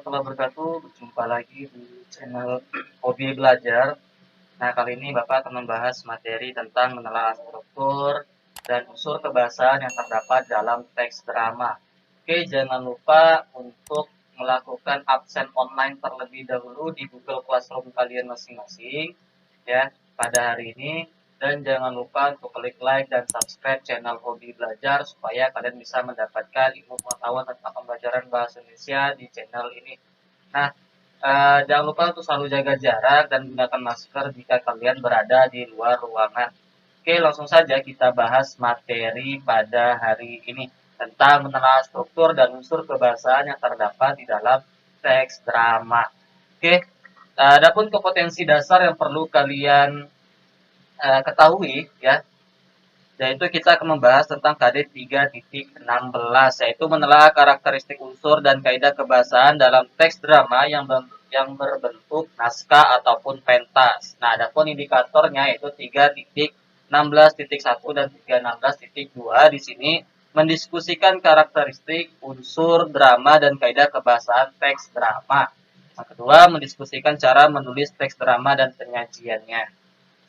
warahmatullahi wabarakatuh. Berjumpa lagi di channel Hobi Belajar. Nah, kali ini Bapak akan membahas materi tentang menelaah struktur dan unsur kebahasaan yang terdapat dalam teks drama. Oke, jangan lupa untuk melakukan absen online terlebih dahulu di Google Classroom kalian masing-masing ya pada hari ini. Dan jangan lupa untuk klik like dan subscribe channel Hobi Belajar supaya kalian bisa mendapatkan ilmu pengetahuan tentang pembelajaran bahasa Indonesia di channel ini. Nah, jangan lupa untuk selalu jaga jarak dan gunakan masker jika kalian berada di luar ruangan. Oke, langsung saja kita bahas materi pada hari ini tentang menelaah struktur dan unsur kebahasaan yang terdapat di dalam teks drama. Oke, adapun kompetensi dasar yang perlu kalian ketahui ya, yaitu kita akan membahas tentang KD 3.16, yaitu menelaah karakteristik unsur dan kaidah kebahasaan dalam teks drama yang berbentuk naskah ataupun pentas. Nah, adapun indikatornya yaitu 3.16.1 dan 3.16.2 di sini mendiskusikan karakteristik unsur drama dan kaidah kebahasaan teks drama. Yang kedua, mendiskusikan cara menulis teks drama dan penyajiannya.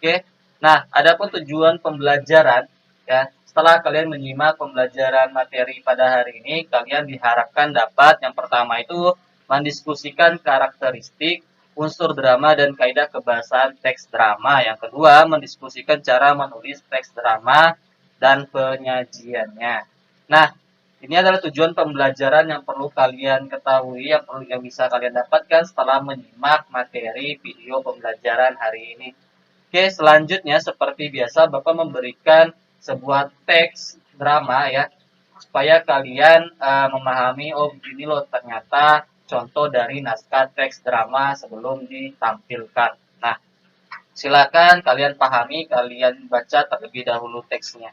Oke. Nah, adapun tujuan pembelajaran ya, setelah kalian menyimak pembelajaran materi pada hari ini, kalian diharapkan dapat yang pertama itu mendiskusikan karakteristik unsur drama dan kaidah kebahasaan teks drama. Yang kedua, mendiskusikan cara menulis teks drama dan penyajiannya. Nah, ini adalah tujuan pembelajaran yang perlu kalian ketahui, yang bisa kalian dapatkan setelah menyimak materi video pembelajaran hari ini. Oke, selanjutnya seperti biasa Bapak memberikan sebuah teks drama ya, supaya kalian memahami, oh begini loh ternyata contoh dari naskah teks drama sebelum ditampilkan. Nah, silakan kalian pahami, kalian baca terlebih dahulu teksnya.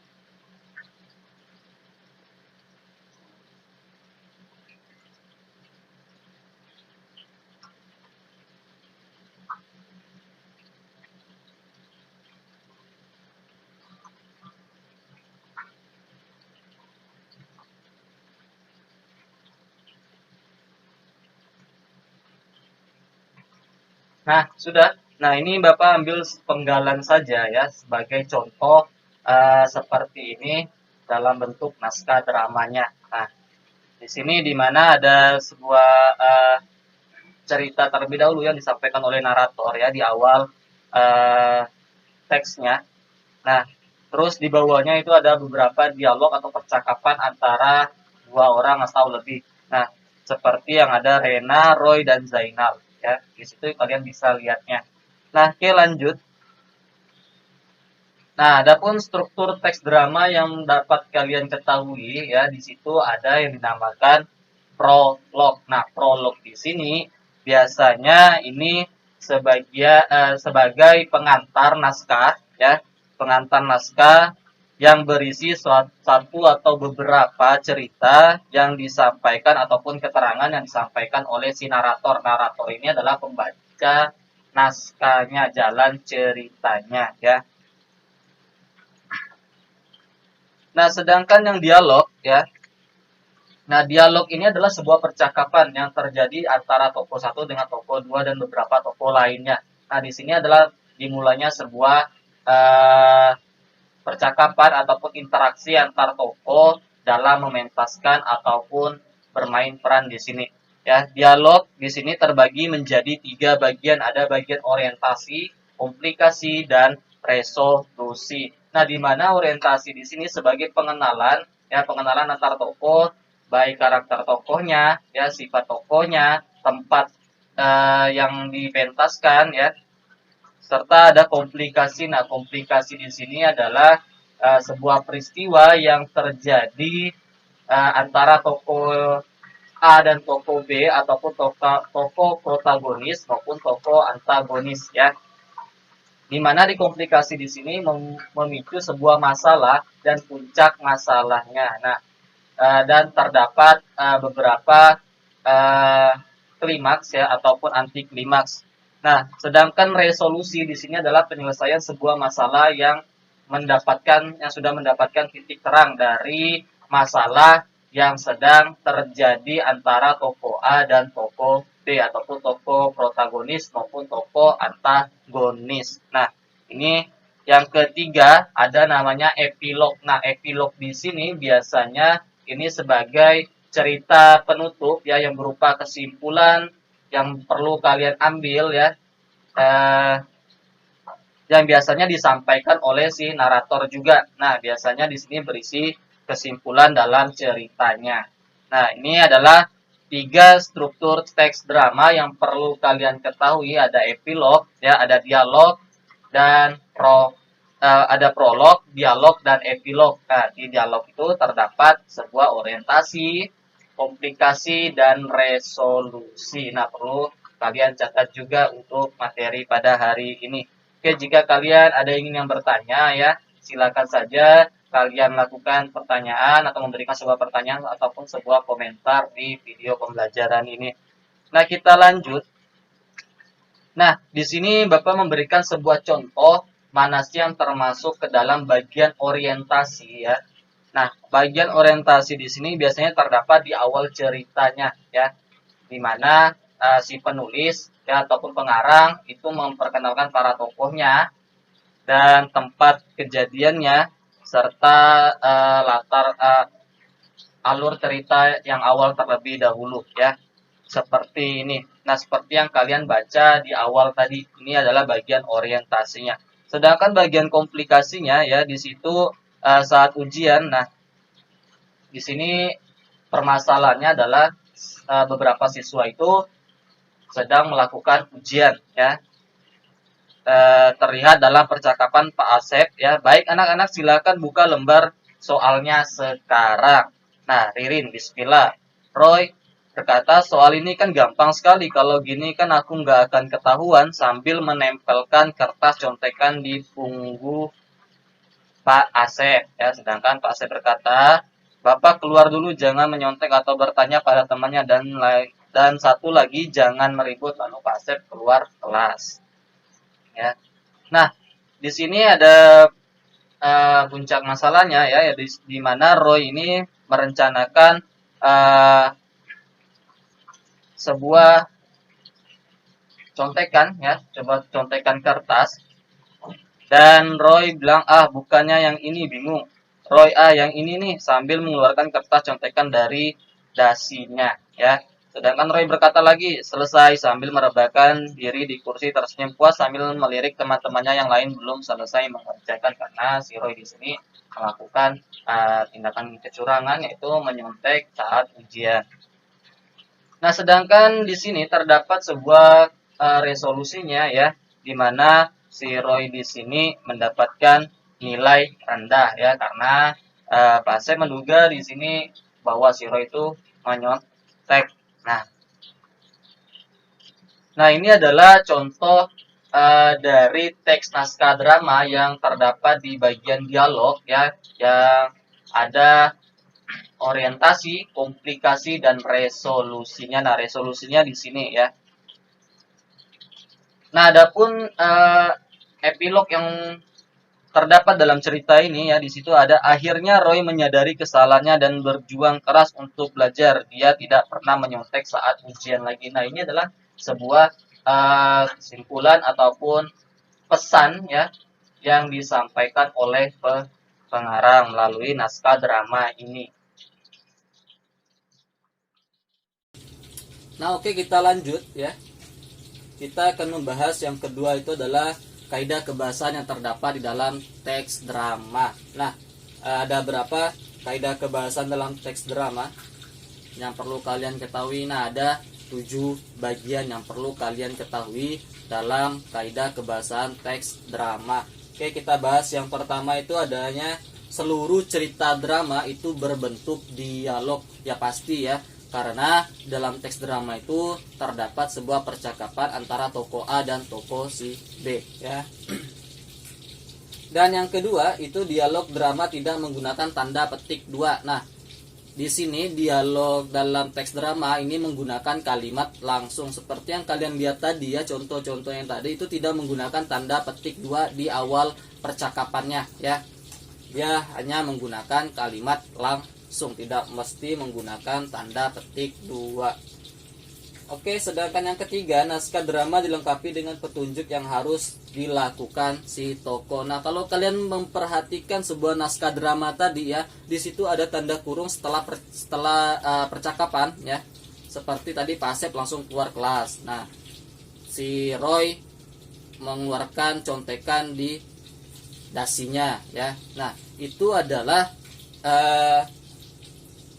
Nah, sudah. Nah, ini Bapak ambil penggalan saja ya sebagai contoh seperti ini dalam bentuk naskah dramanya. Nah, di sini di mana ada sebuah cerita terlebih dahulu yang disampaikan oleh narator ya di awal teksnya. Nah, terus di bawahnya itu ada beberapa dialog atau percakapan antara dua orang atau lebih. Nah, seperti yang ada Rena, Roy, dan Zainal ya. Di situ kalian bisa lihatnya. Nah, oke lanjut. Nah, adapun struktur teks drama yang dapat kalian ketahui ya, di situ ada yang dinamakan prolog. Nah, prolog di sini biasanya ini sebagai pengantar naskah ya, pengantar naskah yang berisi satu atau beberapa cerita yang disampaikan ataupun keterangan yang disampaikan oleh si narator. Narator ini adalah pembaca naskahnya, jalan ceritanya ya. Nah, sedangkan yang dialog ya. Nah, dialog ini adalah sebuah percakapan yang terjadi antara tokoh satu dengan tokoh dua dan beberapa tokoh lainnya. Nah, di sini adalah dimulainya sebuah percakapan ataupun interaksi antar tokoh dalam mementaskan ataupun bermain peran di sini. Ya, dialog di sini terbagi menjadi 3 bagian. Ada bagian orientasi, komplikasi, dan resolusi. Nah, di mana orientasi di sini sebagai pengenalan, ya pengenalan antar tokoh, baik karakter tokohnya, ya sifat tokohnya, tempat yang dipentaskan, ya serta ada komplikasi. Nah, komplikasi di sini adalah sebuah peristiwa yang terjadi antara tokoh A dan tokoh B ataupun tokoh protagonis maupun tokoh antagonis ya. Di mana di komplikasi di sini memicu sebuah masalah dan puncak masalahnya. Nah, dan terdapat beberapa klimaks ya ataupun anti klimaks. Nah, sedangkan resolusi di sini adalah penyelesaian sebuah masalah yang sudah mendapatkan titik terang dari masalah yang sedang terjadi antara tokoh A dan tokoh B, ataupun tokoh protagonis maupun tokoh antagonis. Nah, ini yang ketiga ada namanya epilog. Nah, epilog di sini biasanya ini sebagai cerita penutup ya, yang berupa kesimpulan yang perlu kalian ambil ya, eh, yang biasanya disampaikan oleh si narator juga. Nah, biasanya di sini berisi kesimpulan dalam ceritanya. Nah, ini adalah 3 struktur teks drama yang perlu kalian ketahui. Ada epilog, ya, ada dialog, dan ada prolog, dialog, dan epilog. Nah, di dialog itu terdapat sebuah orientasi, komplikasi, dan resolusi. Nah, perlu kalian catat juga untuk materi pada hari ini. Oke, jika kalian ada yang bertanya ya, silakan saja kalian lakukan pertanyaan atau memberikan sebuah pertanyaan ataupun sebuah komentar di video pembelajaran ini. Nah, kita lanjut. Nah, di sini Bapak memberikan sebuah contoh mana sih yang termasuk ke dalam bagian orientasi ya. Nah, bagian orientasi di sini biasanya terdapat di awal ceritanya ya, di mana si penulis ya ataupun pengarang itu memperkenalkan para tokohnya dan tempat kejadiannya serta latar alur cerita yang awal terlebih dahulu ya. Seperti ini. Nah, seperti yang kalian baca di awal tadi, ini adalah bagian orientasinya. Sedangkan bagian komplikasinya ya di situ saat ujian. Nah, di sini permasalahannya adalah beberapa siswa itu sedang melakukan ujian ya. Terlihat dalam percakapan Pak Asep ya. Baik anak-anak, silakan buka lembar soalnya sekarang. Nah, Ririn, bismillah. Roy berkata, soal ini kan gampang sekali. Kalau gini kan aku nggak akan ketahuan, sambil menempelkan kertas contekan di punggung Pak Asep ya. Sedangkan Pak Asep berkata, Bapak keluar dulu, jangan menyontek atau bertanya pada temannya, dan satu lagi jangan meribut. Lalu Pak Asep keluar kelas. Ya. Nah, di sini ada puncak masalahnya ya, di mana Roy ini merencanakan sebuah contekan ya, coba contekan kertas, dan Roy bilang, bukannya yang ini, bingung. Roy, yang ini nih, sambil mengeluarkan kertas contekan dari dasinya ya. Sedangkan Roy berkata lagi, selesai, sambil merebahkan diri di kursi tersenyum puas sambil melirik teman-temannya yang lain belum selesai mengerjakan, karena si Roy di sini melakukan tindakan kecurangan, yaitu menyontek saat ujian. Nah, sedangkan di sini terdapat sebuah resolusinya ya, di mana si Roy di sini mendapatkan nilai rendah ya, karena Pak Asep menduga di sini bahwa si Roy itu menyontek. Nah, ini adalah contoh dari teks naskah drama yang terdapat di bagian dialog ya, yang ada orientasi, komplikasi, dan resolusinya. Nah, resolusinya di sini ya. Nah, adapun epilog yang terdapat dalam cerita ini ya, di situ ada, akhirnya Roy menyadari kesalahannya dan berjuang keras untuk belajar. Dia tidak pernah menyontek saat ujian lagi. Nah, ini adalah sebuah kesimpulan ataupun pesan ya yang disampaikan oleh pengarang melalui naskah drama ini. Nah, oke, kita lanjut ya. Kita akan membahas yang kedua, itu adalah kaidah kebahasaan yang terdapat di dalam teks drama. Nah, ada berapa kaidah kebahasaan dalam teks drama yang perlu kalian ketahui? Nah, ada 7 bagian yang perlu kalian ketahui dalam kaidah kebahasaan teks drama. Oke, kita bahas yang pertama, itu adanya seluruh cerita drama itu berbentuk dialog. Ya pasti ya, karena dalam teks drama itu terdapat sebuah percakapan antara tokoh A dan tokoh si B ya. Dan yang kedua, itu dialog drama tidak menggunakan tanda petik 2. Nah, di sini dialog dalam teks drama ini menggunakan kalimat langsung, seperti yang kalian lihat tadi ya, contoh-contoh yang tadi itu tidak menggunakan tanda petik 2 di awal percakapannya ya. Dia hanya menggunakan kalimat langsung, tidak mesti menggunakan tanda petik 2. Oke, sedangkan yang ketiga, naskah drama dilengkapi dengan petunjuk yang harus dilakukan si tokoh. Nah, kalau kalian memperhatikan sebuah naskah drama tadi ya, di situ ada tanda kurung setelah percakapan ya. Seperti tadi Pak Asep langsung keluar kelas. Nah, si Roy mengeluarkan contekan di dasinya ya. Nah, itu adalah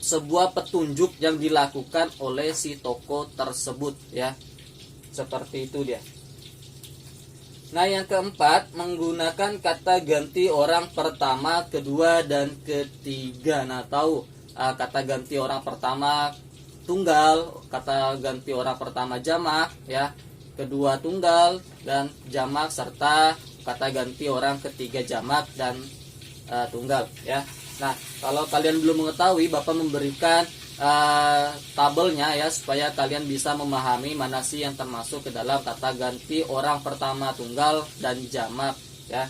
sebuah petunjuk yang dilakukan oleh si tokoh tersebut ya. Seperti itu dia. Nah, yang keempat, menggunakan kata ganti orang pertama, kedua, dan ketiga. Nah, tahu kata ganti orang pertama tunggal, kata ganti orang pertama jamak ya, kedua tunggal dan jamak, serta kata ganti orang ketiga jamak dan tunggal ya. Nah, kalau kalian belum mengetahui, Bapak memberikan tabelnya ya, supaya kalian bisa memahami mana sih yang termasuk ke dalam kata ganti orang pertama tunggal dan jamak ya.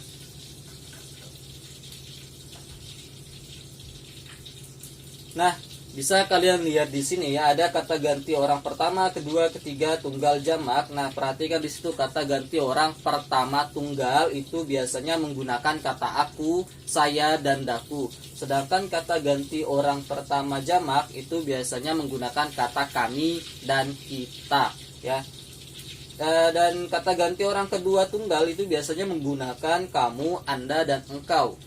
Nah, bisa kalian lihat di sini ya, ada kata ganti orang pertama, kedua, ketiga, tunggal, jamak. Nah, perhatikan di situ kata ganti orang pertama tunggal itu biasanya menggunakan kata aku, saya, dan daku. Sedangkan kata ganti orang pertama jamak itu biasanya menggunakan kata kami dan kita ya. Dan kata ganti orang kedua tunggal itu biasanya menggunakan kamu, anda, dan engkau.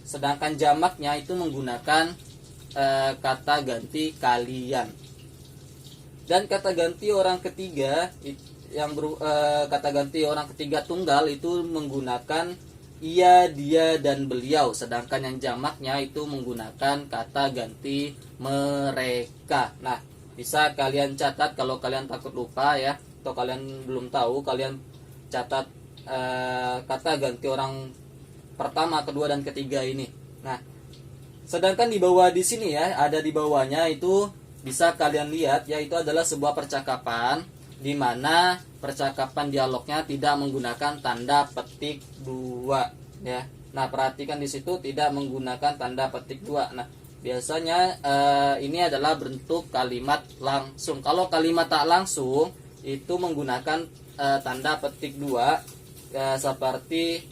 Sedangkan jamaknya itu menggunakan kata ganti kalian. Dan kata ganti orang ketiga kata ganti orang ketiga tunggal itu menggunakan ia, dia, dan beliau. Sedangkan yang jamaknya itu menggunakan kata ganti mereka. Nah, bisa kalian catat kalau kalian takut lupa ya, atau kalian belum tahu, kalian catat kata ganti orang pertama, kedua, dan ketiga ini. Nah, sedangkan di bawah di sini ya, ada di bawahnya itu bisa kalian lihat ya, itu adalah sebuah percakapan di mana percakapan dialognya tidak menggunakan tanda petik dua ya. Nah, perhatikan di situ tidak menggunakan tanda petik dua. Nah, biasanya ini adalah bentuk kalimat langsung. Kalau kalimat tak langsung itu menggunakan tanda petik dua seperti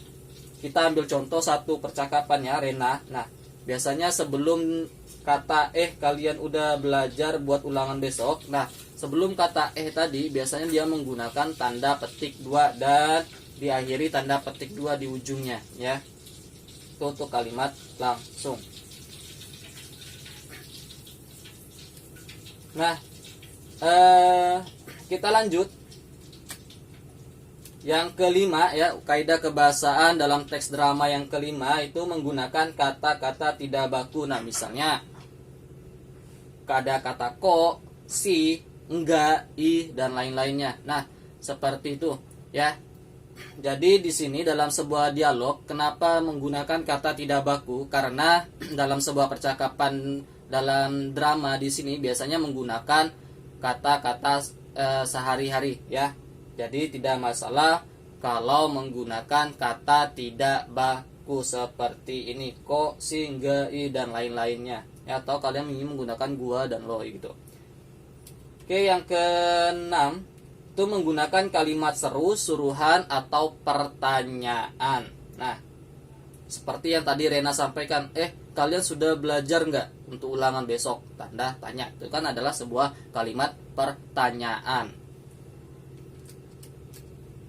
kita ambil contoh satu percakapan ya, Rena. Nah, biasanya sebelum kata kalian udah belajar buat ulangan besok. Nah, sebelum kata tadi biasanya dia menggunakan tanda petik 2 dan diakhiri tanda petik 2 di ujungnya ya. Itu untuk kalimat langsung. Nah, kita lanjut. Yang kelima ya, kaidah kebahasaan dalam teks drama yang kelima itu menggunakan kata-kata tidak baku. Nah, misalnya ada kata ko, si, enggak, i, dan lain-lainnya. Nah, seperti itu ya. Jadi di sini dalam sebuah dialog kenapa menggunakan kata tidak baku? Karena dalam sebuah percakapan dalam drama di sini biasanya menggunakan kata-kata sehari-hari ya. Jadi tidak masalah kalau menggunakan kata tidak baku seperti ini, ko, si, enggak, i, dan lain-lainnya ya, atau kalian ingin menggunakan gua dan lo gitu. Oke, yang keenam itu menggunakan kalimat seru, suruhan, atau pertanyaan. Nah, seperti yang tadi Rena sampaikan, kalian sudah belajar nggak untuk ulangan besok? Tanda tanya, itu kan adalah sebuah kalimat pertanyaan.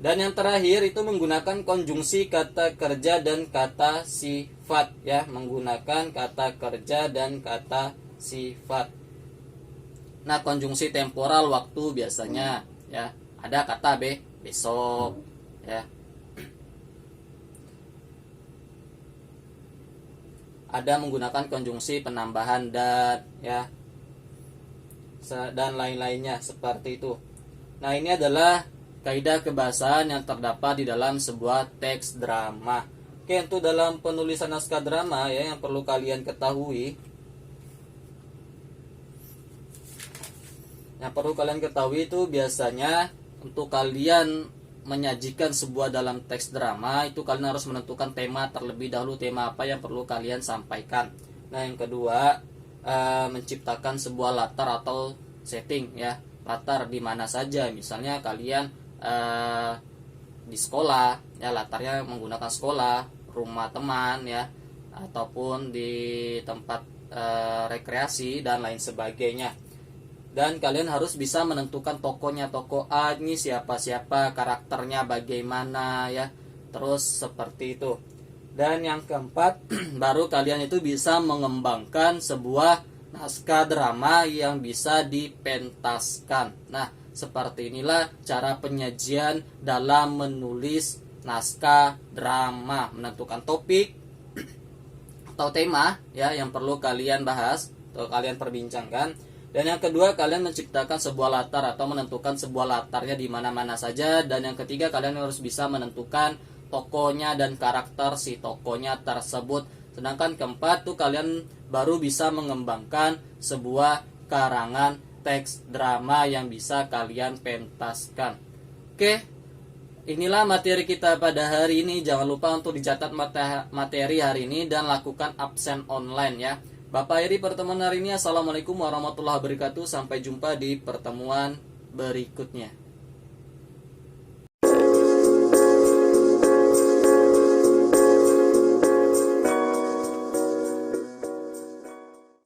Dan yang terakhir itu menggunakan konjungsi kata kerja dan kata sifat ya, menggunakan kata kerja dan kata sifat. Nah, konjungsi temporal waktu biasanya ya, ada kata besok ya. Ada menggunakan konjungsi penambahan dan ya, dan lain-lainnya seperti itu. Nah, ini adalah kaidah kebahasaan yang terdapat di dalam sebuah teks drama. Oke, untuk dalam penulisan naskah drama ya, yang perlu kalian ketahui. Yang perlu kalian ketahui itu biasanya untuk kalian menyajikan sebuah dalam teks drama itu kalian harus menentukan tema terlebih dahulu, tema apa yang perlu kalian sampaikan. Nah, yang kedua menciptakan sebuah latar atau setting ya. latar di mana saja. Misalnya kalian di sekolah ya, latarnya menggunakan sekolah, rumah teman ya, ataupun di tempat rekreasi dan lain sebagainya. Dan kalian harus bisa menentukan tokohnya, tokoh A ini siapa-siapa, karakternya bagaimana ya, terus seperti itu. Dan yang keempat, baru kalian itu bisa mengembangkan sebuah naskah drama yang bisa dipentaskan. Nah, seperti inilah cara penyajian dalam menulis naskah drama. Menentukan topik atau tema ya yang perlu kalian bahas atau kalian perbincangkan. Dan yang kedua, kalian menciptakan sebuah latar atau menentukan sebuah latarnya di mana-mana saja. Dan yang ketiga, kalian harus bisa menentukan tokohnya dan karakter si tokohnya tersebut. Sedangkan keempat tuh kalian baru bisa mengembangkan sebuah karangan teks drama yang bisa kalian pentaskan. Oke, inilah materi kita pada hari ini. Jangan lupa untuk dicatat materi hari ini dan lakukan absen online ya. Bapak akhiri pertemuan hari ini. Assalamualaikum warahmatullahi wabarakatuh. Sampai jumpa di pertemuan berikutnya.